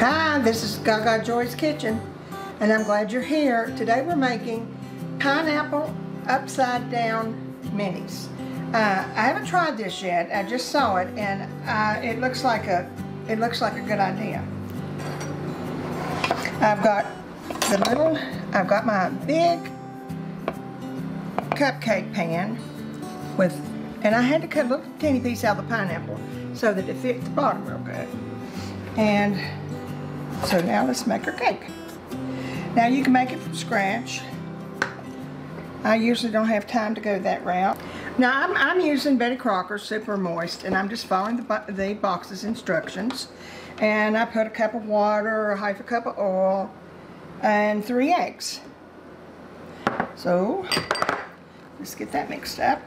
Hi, this is Gagajoy's Kitchen, and I'm glad you're here. Today we're making pineapple upside down minis. I haven't tried this yet. I just saw it, and it looks like a good idea. I've got my big cupcake pan and I had to cut a little teeny piece out of the pineapple so that it fit the bottom real good. And so now let's make our cake. Now you can make it from scratch. I usually don't have time to go that route. Now I'm using Betty Crocker's Super Moist, and I'm just following the box's instructions. And I put a cup of water, a half a cup of oil, and 3 eggs. So let's get that mixed up.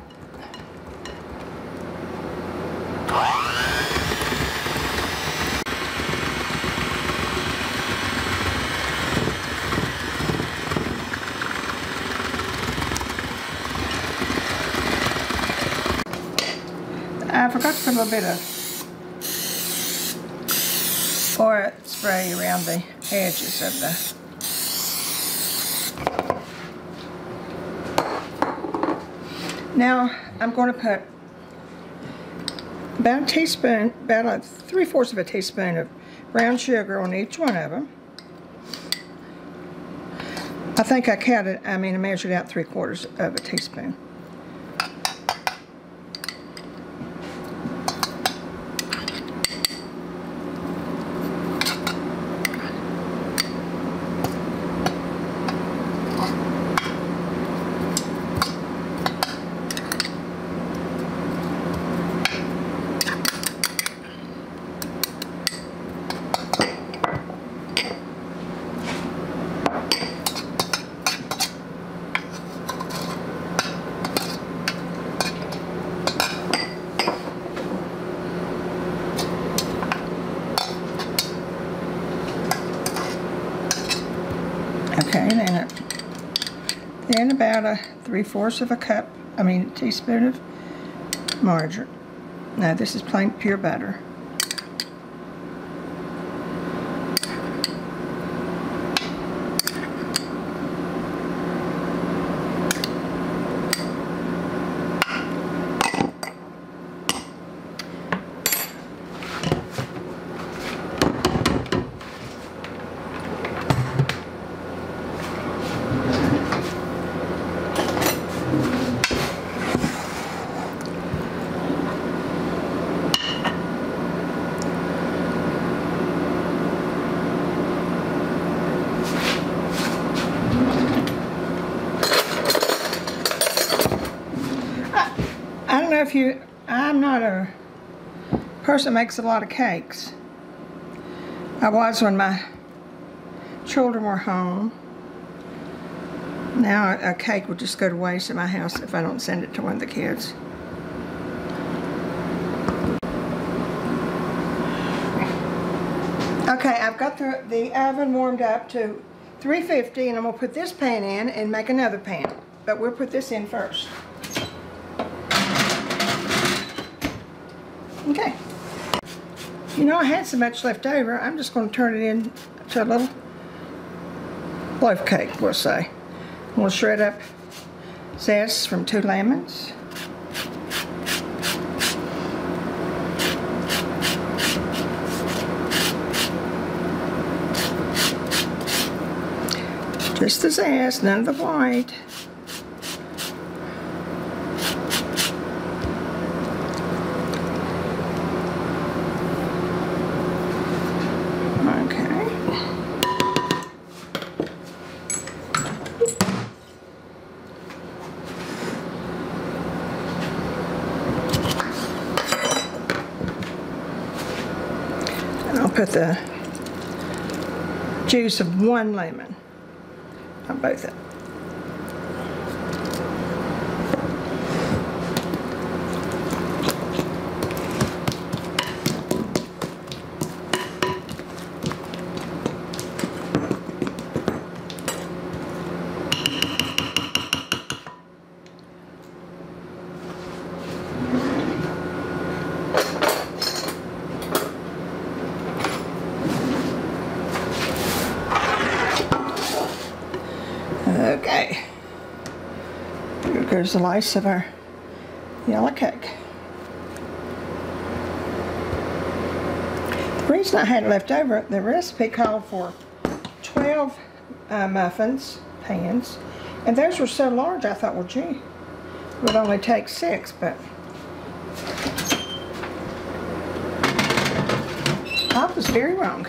I forgot to put a little bit of oil spray around the edges of the... Now I'm going to put about a teaspoon, about 3/4 of a teaspoon of brown sugar on each one of them. I think I measured out 3/4 of a teaspoon. Okay, then about a 3/4 of a teaspoon of margarine. Now this is plain pure butter. I don't know if I'm not a person that makes a lot of cakes. I was when my children were home. Now a cake would just go to waste at my house if I don't send it to one of the kids. Okay, I've got the oven warmed up to 350, and I'm going to put this pan in and make another pan. But we'll put this in first. Okay. You know, I had so much left over, I'm just going to turn it into a little loaf cake, we'll say. We'll shred up zest from 2 lemons. Just the zest, none of the white. I'll put the juice of 1 lemon on both of them. goes the lace of our yellow cake. The reason I had it left over, the recipe called for 12 muffins pans, and those were so large I thought, well gee, it would only take 6, but I was very wrong.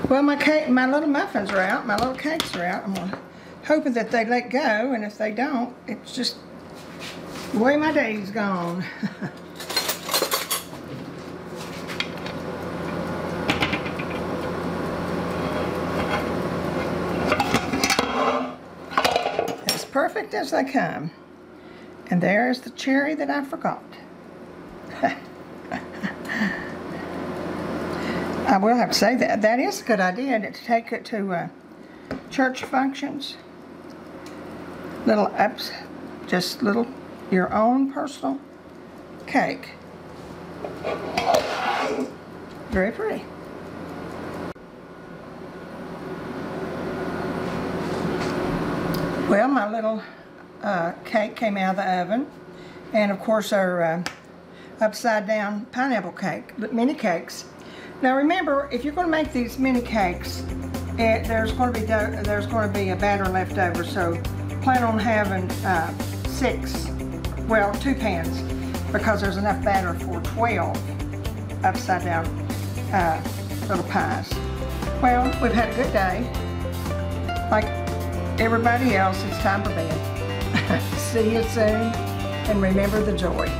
Well, my little muffins are out, my little cakes are out. I'm hoping that they let go, and if they don't, it's just the way my day's gone. As perfect as they come. And there's the cherry that I forgot. I will have to say that is a good idea to take it to church functions. Little ups, just little, your own personal cake. Very pretty. Well, my little cake came out of the oven, and of course our upside down pineapple cake, mini cakes. Now remember, if you're going to make these mini cakes, there's going to be a batter left over, so plan on having 2 pans, because there's enough batter for 12 upside down little pies. Well, we've had a good day. Like everybody else, it's time for bed. See you soon, and remember the joy.